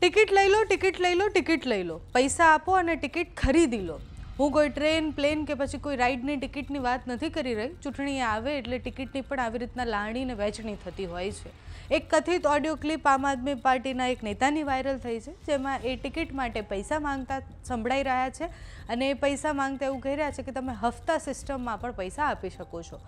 Ticket લઈ લો, ticket લઈ લો, ticket લઈ લો, પૈસા આપો અને ટિકિટ ખરીદી લો. હું કોઈ ટ્રેન, પ્લેન કે પછી કોઈ રાઇડની ટિકિટની વાત નથી કરી રહી. ચૂંટણી આવે એટલે ટિકિટની પણ આવી રીતના લાણીને વહેંચણી થતી હોય છે. એક કથિત ઓડિયો ક્લિપ આમ આદમી પાર્ટીના એક નેતાની વાયરલ થઈ છે, જેમાં એ ટિકિટ માટે પૈસા માંગતા સંભળાઈ રહ્યા છે અને એ પૈસા માંગતા એવું કહી રહ્યા છે કે તમે હફતા સિસ્ટમમાં પણ પૈસા આપી શકો છો.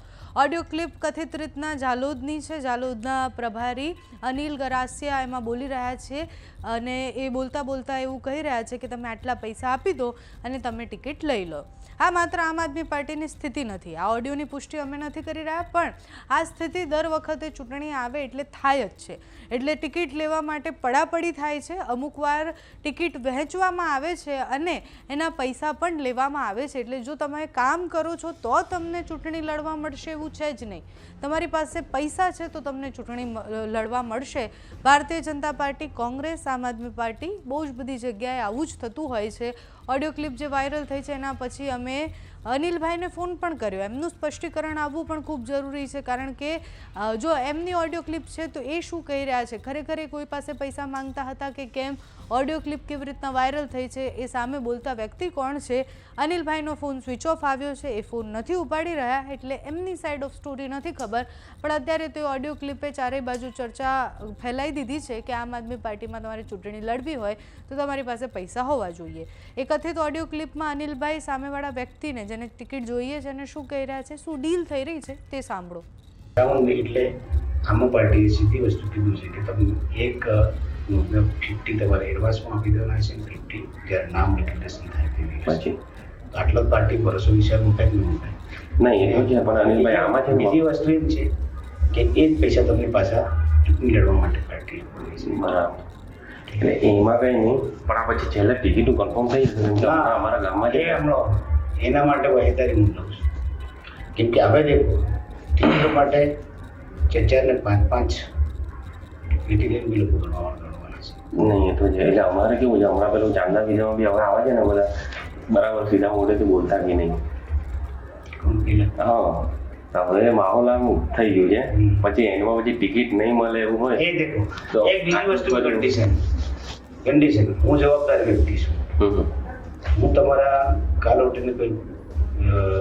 ઓડિયો ક્લિપ કથિત રીતના ઝાલોદની છે. ઝાલોદના પ્રભારી અનિલ ગરાસિયા એમાં બોલી રહ્યા છે અને એ બોલતા બોલતા એવું કહી રહ્યા છે કે તમે આટલા પૈસા આપી દો અને તમે ટિકિટ લઈ લો. આ માત્ર આમ આદમી પાર્ટીની સ્થિતિ નથી. આ ઓડિયોની પુષ્ટિ અમે નથી કરી રહ્યા, પણ આ સ્થિતિ દર વખતે ચૂંટણી આવે એટલે થાય જ છે. એટલે ટિકિટ લેવા માટે પડાપડી થાય છે. અમુક વાર ટિકિટ વહેંચવામાં આવે છે અને એના પૈસા પણ લેવામાં આવે છે. એટલે જો તમે કામ કરો છો તો તમને ચૂંટણી લડવા મળશે એવું છે જ નહીં. તમારી પાસે પૈસા છે તો તમને ચૂંટણી લડવા મળશે. ભારતીય જનતા પાર્ટી, કોંગ્રેસ, આમ આદમી પાર્ટી બહુ જ બધી જગ્યાએ આવું જ થતું હોય છે. ઓડિયો ક્લિપ જે વાયરલ થઈ છે એના પછી અમે અનિલભાઈને ફોન પણ કર્યો. એમનું સ્પષ્ટીકરણ આવવું પણ ખૂબ જરૂરી છે, કારણ કે જો એમની ઓડિયો ક્લિપ છે તો એ શું કહી રહ્યા છે, ખરેખર એ કોઈ પાસે પૈસા માંગતા હતા કે કેમ, ઓડિયો ક્લિપ કેવી રીતના વાયરલ થઈ છે, એ સામે બોલતા વ્યક્તિ કોણ છે. અનિલભાઈનો ફોન સ્વિચ ઓફ આવ્યો છે, એ ફોન નથી ઉપાડી રહ્યા, એટલે એમની સાઈડ ઓફ સ્ટોરી નથી ખબર. પણ અત્યારે તો ઓડિયો ક્લિપે ચારેય બાજુ ચર્ચા ફેલાઈ દીધી છે કે આમ આદમી પાર્ટીમાં તમારે ચૂંટણી લડવી હોય તો તમારી પાસે પૈસા હોવા જોઈએ. એ કથિત ઓડિયો ક્લિપમાં અનિલભાઈ સામેવાળા વ્યક્તિને જેને ટિકિટ જોઈએ છે અને શું કહી રહ્યા છે, શું ડીલ થઈ રહી છે તે સાંભળો. એટલે આમ પાર્ટીએ સીધી વસ્તુ કીધું છે કે તમે એક 50 તમારે એડવાન્સમાં આપી દેવાના છે, 50 જ્યારે નામ ડિક્લેરેશન થાય તેની પછી આટલો પાર્ટી ભરોસો વિચાર મુકાય નહીં નહીં એ છે. પણ અનિલભાઈ આમાં છે બીજી વસ્તુ એમ છે કે એ જ પૈસા તમને પાછા ચૂંટણી લડવા માટે પાર્ટી બરાબર. એટલે એમાં કંઈ નહીં, પણ આ પછી છેલ્લે ટિકિટનું કન્ફર્મ થઈ જશે અમારા ગામમાં એ હમણાં એના માટે વહેતારી હું લઉં છું. કેમ કે હવે દેખો ટિકિટો માટે 4 ને 5 ટિકિટ લઈને બી લોકો ગણવાના છે. નહીં એ તો છે. એટલે અમારે કેવું છે, હમણાં પેલું ચાંદા વિધામાં બી હવે આવે છે ને બધા બરાબર સીધા મોઢેથી બોલતા બી નહીં. હા, હવે માહોલ આમ થઈ ગયું છે. પછી એમાં પછી ટિકિટ નહીં મળે એવું હોય એ દેખો એક બીજી વસ્તુ કન્ડિશન હું જવાબદાર વ્યક્તિ છું. હું તમારા કાલ ઉઠીને કોઈ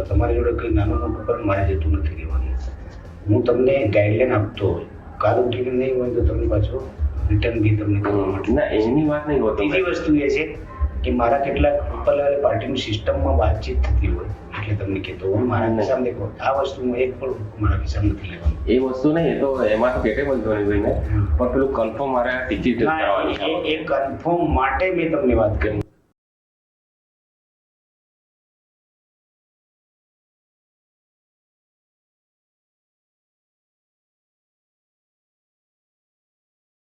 તમારી જોડે કંઈ નાનું મોટું પણ મારે જતું નથી રહેવાનું. હું તમને ગાઈડલાઈન આપતો હોય, કાલ ઉઠીને નહીં હોય તો તમને પાછો રિટર્ન બી તમને કરવા માટે ના એની વાત નહીં હોતી. બીજી વસ્તુ એ છે કે મારા કેટલાક ઉપર લેવલ પાર્ટીની સિસ્ટમમાં વાતચીત થતી હોય એટલે તમને કહેતો હું મારા હિસાબ દેખો આ વસ્તુમાં એક પણ મારા હિસાબ નથી લેવાનું. એ વસ્તુ નહીં, એ તો એમાં તો કેટેબલ ધોની ભાઈને પણ પેલું કન્ફર્મ મારે ટિકિટ એ કન્ફર્મ માટે મેં તમને વાત કરી.